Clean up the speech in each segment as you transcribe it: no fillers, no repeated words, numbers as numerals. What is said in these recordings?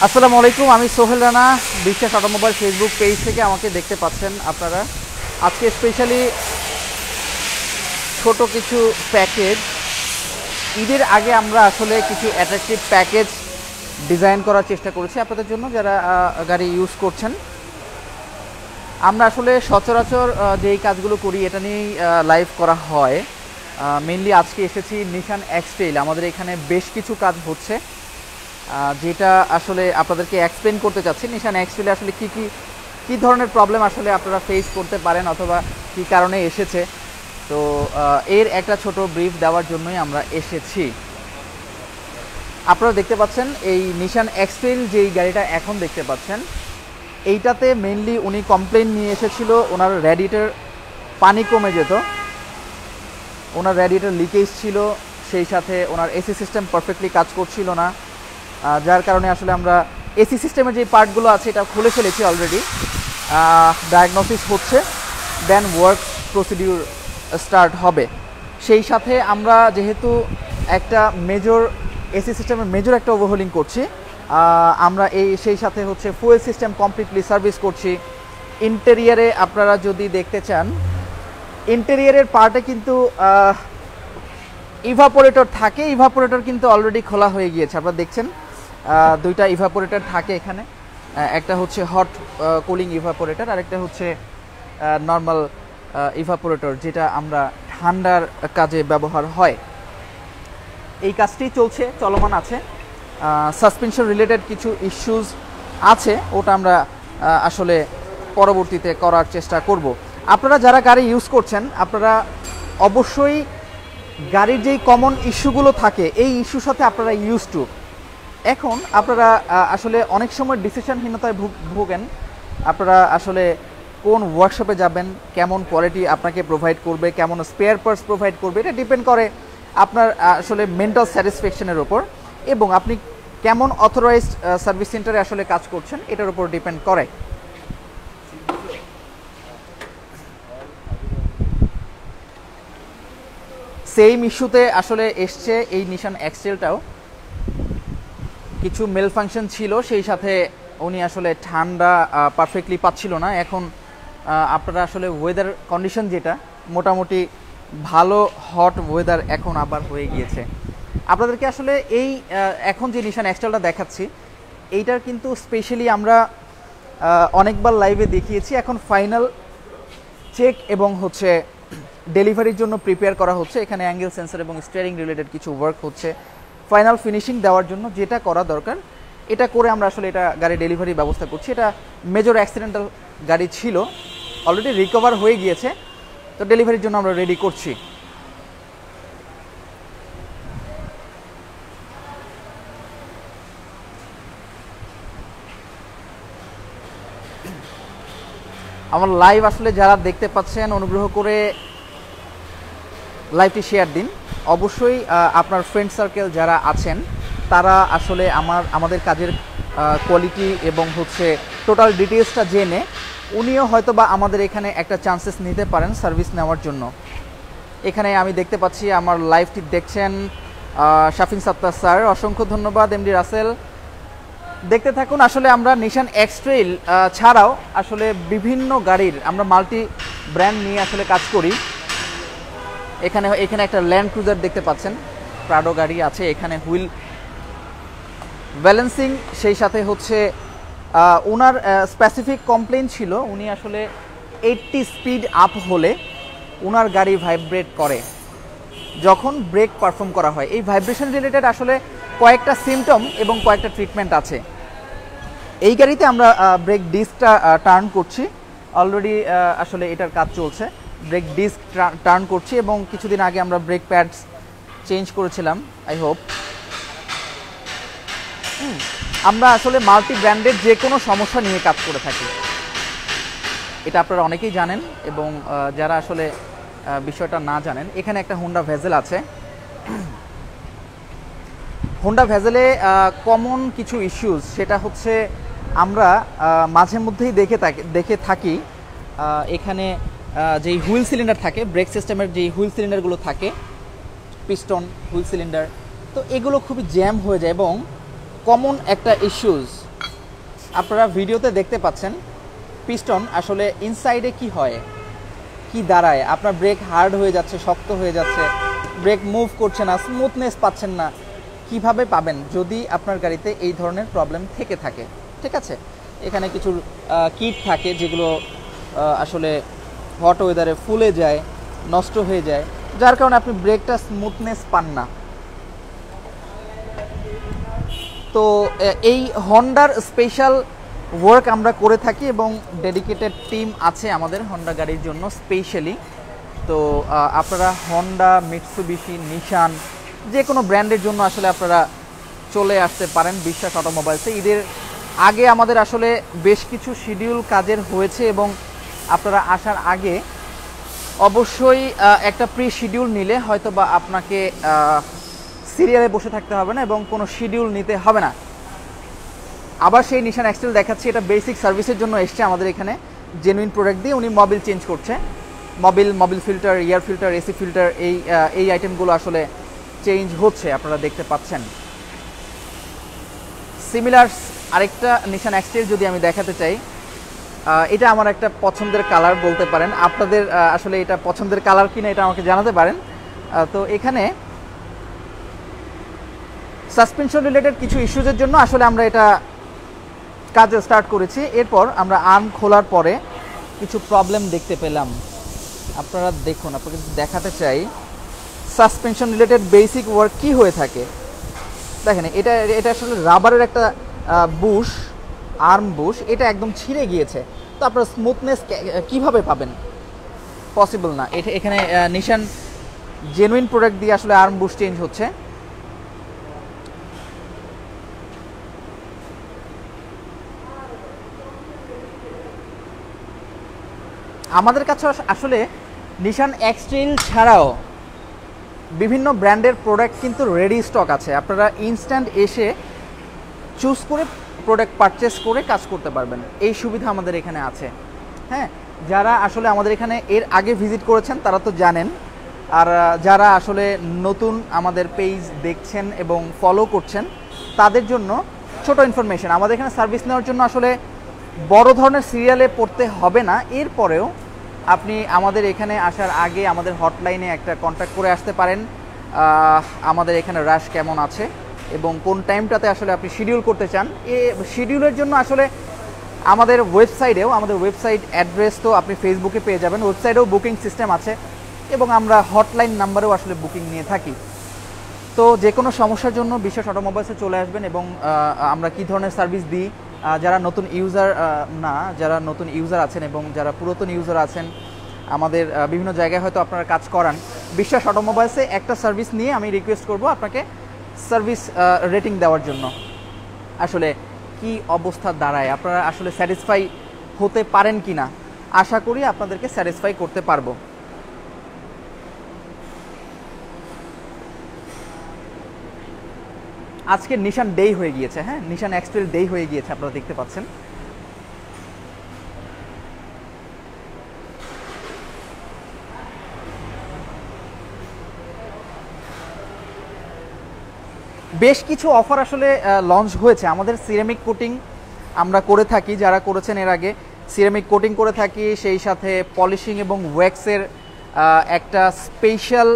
আসসালামু আলাইকুম, আমি সোহেল রানা। বিশ্বাস অটোমোবাইল ফেসবুক পেজ থেকে আমাকে দেখতে পাচ্ছেন আপনারা। আজকে স্পেশালি ছোট কিছু প্যাকেজ, ঈদের আগে আমরা আসলে কিছু অ্যাট্রাকটিভ প্যাকেজ ডিজাইন করার চেষ্টা করেছি আপনাদের জন্য যারা গাড়ি ইউজ করছেন। আমরা আসলে সচরাচর যেই কাজগুলো করি এটা নিয়েই লাইভ করা হয়। মেইনলি আজকে এসেছি নিশান এক্সট্রেইল। আমাদের এখানে বেশ কিছু কাজ হচ্ছে, যেটা আসলে আপনাদেরকে এক্সপ্লেন করতে চাচ্ছি। নিশান এক্সট্রেইলে আসলে কী ধরনের প্রবলেম আসলে আপনারা ফেস করতে পারেন অথবা কী কারণে এসেছে, তো এর একটা ছোট ব্রিফ দেওয়ার জন্যই আমরা এসেছি। আপনারা দেখতে পাচ্ছেন এই নিশান এক্সট্রেইল যেই গাড়িটা এখন দেখতে পাচ্ছেন, এইটাতে মেইনলি উনি কমপ্লেন নিয়ে এসেছিল ওনার রেডিয়েটর পানি কমে যেত, ওনার রেডিয়েটর লিকেজ ছিল, সেই সাথে ওনার এসি সিস্টেম পারফেক্টলি কাজ করছিল না, যার কারণে আসলে আমরা এসি সিস্টেমের যে পার্টগুলো আছে এটা খুলে ফেলেছি অলরেডি। ডায়াগনোসিস হচ্ছে, দেন ওয়ার্ক প্রসিডিউর স্টার্ট হবে। সেই সাথে আমরা যেহেতু একটা মেজর এসি সিস্টেমের মেজর একটা ওভারহোলিং করছি, আমরা সেই সাথে হচ্ছে ফুয়েল সিস্টেম কমপ্লিটলি সার্ভিস করছি। ইন্টেরিয়ারে আপনারা যদি দেখতে চান, ইন্টেরিয়ারের পার্টে কিন্তু ইভাপোরেটর থাকে, ইভাপোরেটর কিন্তু অলরেডি খোলা হয়ে গিয়েছে। আপনারা দেখছেন দুইটা ইভাপোরেটর থাকে এখানে, একটা হচ্ছে হট কুলিং ইভাপোরেটর আর একটা হচ্ছে নর্মাল ইভাপোরেটর, যেটা আমরা ঠান্ডার কাজে ব্যবহার হয়। এই কাজটি চলমান আছে। সাসপেনশন রিলেটেড কিছু ইস্যুস আছে, ওটা আমরা আসলে পরবর্তীতে করার চেষ্টা করব। আপনারা যারা গাড়ি ইউজ করছেন, আপনারা অবশ্যই গাড়ির যেই কমন ইস্যুগুলো থাকে এই ইস্যুর সাথে আপনারা ইউজ টু। এখন আপনারা আসলে অনেক সময় ডিসিশনহীনতায় ভোগেন। আপনারা আসলে কোন ওয়ার্কশপে যাবেন, কেমন কোয়ালিটি আপনাকে প্রোভাইড করবে, কেমন স্পেয়ার পার্টস প্রোভাইড করবে, এটা ডিপেন্ড করে আপনার আসলে মেন্টাল স্যাটিসফ্যাকশনের ওপর, এবং আপনি কেমন অথরাইজড সার্ভিস সেন্টারে আসলে কাজ করছেন এটার উপর ডিপেন্ড করে। সেম ইস্যুতে আসলে এসছে এই নিশান এক্সট্রেইলটাও। কিছু মেল ফাংশন ছিল, সেই সাথে উনি আসলে ঠান্ডা পারফেক্টলি পাচ্ছিল না। এখন আপনারা আসলে ওয়েদার কন্ডিশন যেটা মোটামুটি ভালো, হট ওয়েদার এখন আবার হয়ে গিয়েছে। আপনাদেরকে আসলে এই এখন যে নিশান এক্সট্রেইলটা দেখাচ্ছি, এইটার কিন্তু স্পেশালি আমরা অনেকবার লাইভে দেখিয়েছি। এখন ফাইনাল চেক এবং হচ্ছে ডেলিভারির জন্য প্রিপেয়ার করা হচ্ছে। এখানে অ্যাঙ্গেল সেন্সর এবং স্টিয়ারিং রিলেটেড কিছু ওয়ার্ক হচ্ছে ফাইনাল ফিনিশিং দেওয়ার জন্য। যেটা করা দরকার এটা করে আমরা আসলে এটা গাড়ি ডেলিভারির ব্যবস্থা করছি। এটা মেজর অ্যাক্সিডেন্টাল গাড়ি ছিল, অলরেডি রিকভার হয়ে গিয়েছে, তো ডেলিভারির জন্য আমরা রেডি করছি। আমার লাইভ আসলে যারা দেখতে পাচ্ছেন, অনুগ্রহ করে লাইভটি শেয়ার দিন। অবশ্যই আপনার ফ্রেন্ড সার্কেল যারা আছেন তারা আসলে আমাদের কাজের কোয়ালিটি এবং হচ্ছে টোটাল ডিটেলসটা জেনে উনিও হয়তো বা আমাদের এখানে একটা চান্সেস নিতে পারেন সার্ভিস নেওয়ার জন্য। এখানে আমি দেখতে পাচ্ছি আমার লাইভটি দেখছেন শাফিন সাত্তার স্যার, অসংখ্য ধন্যবাদ। এমডি রাসেল, দেখতে থাকুন। আসলে আমরা নিশান এক্সট্রেইল ছাড়াও আসলে বিভিন্ন গাড়ির আমরা মাল্টি ব্র্যান্ড নিয়ে আসলে কাজ করি। এখানে একটা ল্যান্ড ক্রুজার দেখতে পাচ্ছেন, প্রাডো গাড়ি আছে, এখানে হুইল ব্যালেন্সিং, সেই সাথে হচ্ছে ওনার স্পেসিফিক কমপ্লেন ছিল উনি আসলে 80 স্পিড আপ হলে ওনার গাড়ি ভাইব্রেট করে যখন ব্রেক পারফর্ম করা হয়। এই ভাইব্রেশন রিলেটেড আসলে কয়েকটা সিমটম এবং কয়েকটা ট্রিটমেন্ট আছে। এই গাড়িতে আমরা ব্রেক ডিস্কটা টার্ন করছি, অলরেডি আসলে এটার কাজ চলছে। ব্রেক ডিস্ক টার্ন করছি এবং কিছুদিন আগে আমরা ব্রেক প্যাডস চেঞ্জ করেছিলাম। আই হোপ আমরা আসলে মাল্টি ব্র্যান্ডের যে কোনো সমস্যা নিয়ে কাজ করে থাকি, এটা আপনারা অনেকেই জানেন। এবং যারা আসলে বিষয়টা না জানেন, এখানে একটা হোন্ডা ভেজেল আছে। হোন্ডা ভেজেলে কমন কিছু ইস্যুস, সেটা হচ্ছে আমরা মাঝে মধ্যেই দেখে থাকি এখানে যেই হুইল সিলিন্ডার থাকে, ব্রেক সিস্টেমের যেই হুইল সিলিন্ডারগুলো থাকে, পিস্টন হুইল সিলিন্ডার, তো এগুলো খুবই জ্যাম হয়ে যায়। এবং কমন একটা ইস্যুস আপনারা ভিডিওতে দেখতে পাচ্ছেন পিস্টন আসলে ইনসাইডে কি হয়, কি দাঁড়ায়। আপনার ব্রেক হার্ড হয়ে যাচ্ছে, শক্ত হয়ে যাচ্ছে, ব্রেক মুভ করছে না, স্মুথনেস পাচ্ছেন না, কিভাবে পাবেন যদি আপনার গাড়িতে এই ধরনের প্রবলেম থেকে থাকে। ঠিক আছে, এখানে কিছু কিট থাকে যেগুলো আসলে হট ওয়েদারে ফুলে যায়, নষ্ট হয়ে যায়, যার কারণে আপনি ব্রেকটা স্মুথনেস পান না। তো এই হন্ডার স্পেশাল ওয়ার্ক আমরা করে থাকি এবং ডেডিকেটেড টিম আছে আমাদের হন্ডা গাড়ির জন্য স্পেশালি। তো আপনারা হন্ডা, মিৎসুবিশি, নিশান যে কোনো ব্র্যান্ডের জন্য আসলে আপনারা চলে আসতে পারেন বিশ্বাস অটোমোবাইলসে। ঈদের আগে আমাদের আসলে বেশ কিছু শিডিউল কাজের হয়েছে এবং আপনারা আসার আগে অবশ্যই একটা প্রি শিডিউল নিলে হয়তো বা আপনাকে সিরিয়ালে বসে থাকতে হবে না এবং কোনো শিডিউল নিতে হবে না। আবার সেই নিশান এক্সটেল দেখাচ্ছি, এটা বেসিক সার্ভিসের জন্য এসছে আমাদের এখানে জেনুইন প্রোডাক্ট দিয়ে। উনি মোবিল চেঞ্জ করছে, Mobil filter, air filter, AC filter, এই আইটেমগুলো আসলে চেঞ্জ হচ্ছে, আপনারা দেখতে পাচ্ছেন। সিমিলার আরেকটা নিশান এক্সটেল যদি আমি দেখাতে চাই, এটা আমার একটা পছন্দের কালার বলতে পারেন। আপনাদের আসলে এটা পছন্দের কালার কিনা এটা আমাকে জানাতে পারেন। তো এখানে সাসপেনশন রিলেটেড কিছু ইস্যুজের জন্য আসলে আমরা এটা কাজে স্টার্ট করেছি। এরপর আমরা আর্ম খোলার পরে কিছু প্রবলেম দেখতে পেলাম। আপনারা দেখুন, আপনাকে দেখাতে চাই সাসপেনশন রিলেটেড বেসিক ওয়ার্ক কি হয়ে থাকে। দেখেন, এটা আসলে রাবারের একটা বুশ, আর্ম বুশ, এটা একদম ছিঁড়ে গিয়েছে। তো আপনারা স্মুথনেস কিভাবে পাবেন? পসিবল না। এখানে নিশান জেনুইন প্রোডাক্ট দিয়ে আসলে আর্ম বুশ চেঞ্জ হচ্ছে। আমাদের কাছে আসলে নিশান এক্সট্রেল ছাড়াও বিভিন্ন ব্র্যান্ডের প্রোডাক্ট কিন্তু রেডি স্টক আছে। আপনারা ইনস্ট্যান্ট এসে চুজ করে প্রোডাক্ট পারচেস করে কাজ করতে পারবেন, এই সুবিধা আমাদের এখানে আছে। হ্যাঁ, যারা আসলে আমাদের এখানে এর আগে ভিজিট করেছেন তারা তো জানেন, আর যারা আসলে নতুন আমাদের পেজ দেখছেন এবং ফলো করছেন তাদের জন্য ছোট ইনফরমেশন। আমাদের এখানে সার্ভিস নেওয়ার জন্য আসলে বড় ধরনের সিরিয়ালে পড়তে হবে না। এরপরেও আপনি আমাদের এখানে আসার আগে আমাদের হটলাইনে একটা কন্ট্যাক্ট করে আসতে পারেন, আমাদের এখানে রাশ কেমন আছে এবং কোন টাইমটাতে আসলে আপনি শিডিউল করতে চান। শিডিউলের জন্য আসলে আমাদের ওয়েবসাইট অ্যাড্রেস তো আপনি ফেসবুকে পেয়ে যাবেন, ওয়েবসাইটেও বুকিং সিস্টেম আছে এবং আমরা হটলাইন নাম্বারেও আসলে বুকিং নিয়ে থাকি। তো যে কোনো সমস্যার জন্য বিশ্বাস অটোমোবাইলসে চলে আসবেন এবং আমরা কি ধরনের সার্ভিস দিই, যারা নতুন ইউজার আছেন এবং যারা পুরাতন ইউজার আছেন, আমাদের বিভিন্ন জায়গায় হয়তো আপনারা কাজ করান, বিশ্বাস অটোমোবাইলসে একটা সার্ভিস নিয়ে আমি রিকোয়েস্ট করব আপনাকে সার্ভিস রেটিং দেওয়ার জন্য। আসলে কি অবস্থা দাঁড়ায়, আপনারা আসলে স্যাটিসফাই হতে পারেন কি না, আশা করি আপনাদেরকে স্যাটিসফাই করতে পারবো। আজকে নিশান ডে হয়ে গিয়েছে, হ্যাঁ, নিশান এক্সট্রেল ডে হয়ে গিয়েছে, আপনারা দেখতে পাচ্ছেন। বেশ কিছু অফার আসলে লঞ্চ হয়েছে। আমাদের সিরামিক কোটিং আমরা করে থাকি, যারা করেছেন এর আগে সিরামিক কোটিং করে থাকি, সেই সাথে পলিশিং এবং ওয়্যাক্সের একটা স্পেশাল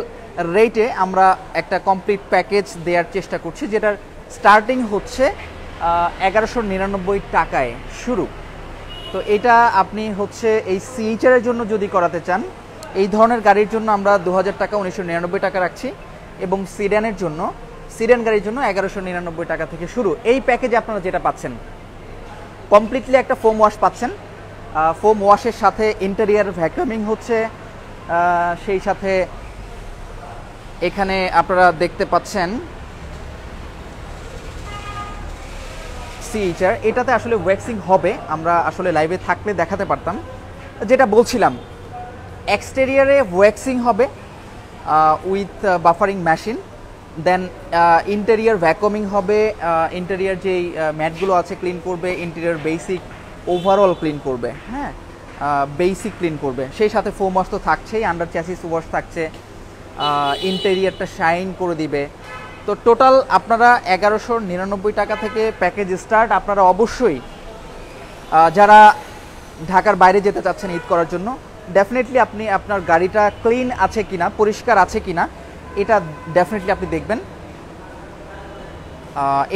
রেটে আমরা একটা কমপ্লিট প্যাকেজ দেওয়ার চেষ্টা করছি, যেটার স্টার্টিং হচ্ছে 1199 টাকায় শুরু। তো এটা আপনি হচ্ছে এই সিএইচআরের জন্য যদি করাতে চান, এই ধরনের গাড়ির জন্য আমরা 2000 টাকা 1999 টাকা রাখছি এবং সিডান গাড়ির জন্য 1199 টাকা থেকে শুরু। এই প্যাকেজে আপনারা যেটা পাচ্ছেন, কমপ্লিটলি একটা ফোম ওয়াশ পাচ্ছেন, ফোম ওয়াশের সাথে ইন্টেরিয়ার ভ্যাকুয়ামিং হচ্ছে, সেই সাথে এখানে আপনারা দেখতে পাচ্ছেন সিএইচআর, এটাতে আসলে ওয়্যাক্সিং হবে। আমরা আসলে লাইভে থাকলে দেখাতে পারতাম। যেটা বলছিলাম, এক্সটেরিয়ারে ওয়্যাক্সিং হবে with buffering machine, then interior vacuuming হবে, ইন্টেরিয়ার যেই ম্যাটগুলো আছে ক্লিন করবে, ইন্টেরিয়ার বেসিক ওভারঅল ক্লিন করবে, হ্যাঁ, বেসিক ক্লিন করবে। সেই সাথে ফোম ওয়াশ তো থাকছেই, আন্ডার চ্যাসিস ওয়াশ থাকছে, ইন্টেরিয়ারটা শাইন করে দিবে। তো টোটাল আপনারা 1199 টাকা থেকে প্যাকেজ স্টার্ট। আপনারা অবশ্যই যারা ঢাকার বাইরে যেতে চাচ্ছেন ঈদ করার জন্য, ডেফিনেটলি আপনি আপনার গাড়িটা ক্লিন আছে কিনা, পরিষ্কার আছে কিনা, এটা ডেফিনেটলি আপনি দেখবেন।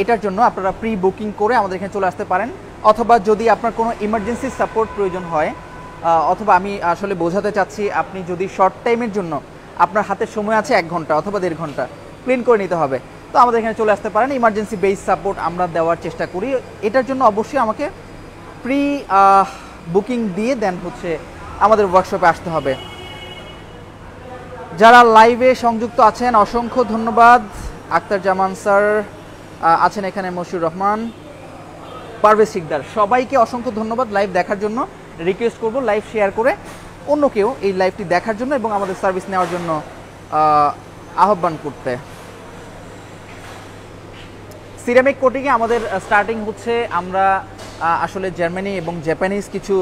এটার জন্য আপনারা প্রি বুকিং করে আমাদের এখানে চলে আসতে পারেন, অথবা যদি আপনার কোনো ইমার্জেন্সি সাপোর্ট প্রয়োজন হয়, অথবা আমি আসলে বোঝাতে চাচ্ছি আপনি যদি শর্ট টাইমের জন্য আপনার হাতে সময় আছে 1 ঘন্টা অথবা 1.5 ঘন্টা ক্লিন করে নিতে হবে, তো আমাদের এখানে চলে আসতে পারেন। ইমার্জেন্সি বেস সাপোর্ট আমরা দেওয়ার চেষ্টা করি। এটার জন্য অবশ্যই আমাকে প্রি বুকিং দিয়ে দেন হচ্ছে আমাদের ওয়ার্কশপে আসতে হবে। যারা লাইভে সংযুক্ত আছেন অসংখ্য ধন্যবাদ। আক্তার জামান স্যার আছেন এখানে, মশিউর রহমান, পারভেজ শিকদার, সবাইকে অসংখ্য ধন্যবাদ লাইভ দেখার জন্য। রিকোয়েস্ট করব লাইভ শেয়ার করে অন্য কেউ এই লাইভটি দেখার জন্য এবং আমাদের সার্ভিস নেওয়ার জন্য আহ্বান করতে। সিরামিক কোটিংয়ে আমাদের স্টার্টিং হচ্ছে, আমরা আসলে জার্মানি এবং জাপানিজ কিছু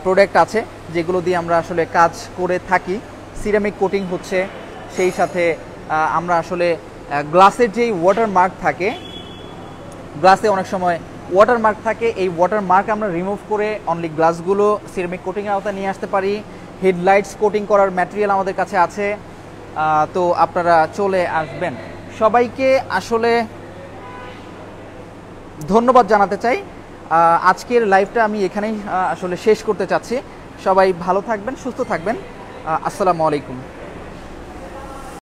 প্রোডাক্ট আছে যেগুলো দিয়ে আমরা আসলে কাজ করে থাকি। সিরামিক কোটিং হচ্ছে, সেই সাথে আমরা আসলে গ্লাসের যেই ওয়াটার মার্ক থাকে, গ্লাসে অনেক সময় ওয়াটার মার্ক থাকে, এই ওয়াটার মার্ক আমরা রিমুভ করে অনলি গ্লাসগুলো সিরামিক কোটিংয়ের আওতায় নিয়ে আসতে পারি। হেডলাইটস কোটিং করার ম্যাটেরিয়াল আমাদের কাছে আছে, তো আপনারা চলে আসবেন। সবাইকে আসলে ধন্যবাদ জানাতে চাই। আজকের লাইভটা আমি এখানেই আসলে শেষ করতে চাচ্ছি। সবাই ভালো থাকবেন, সুস্থ থাকবেন। আসসালামু আলাইকুম।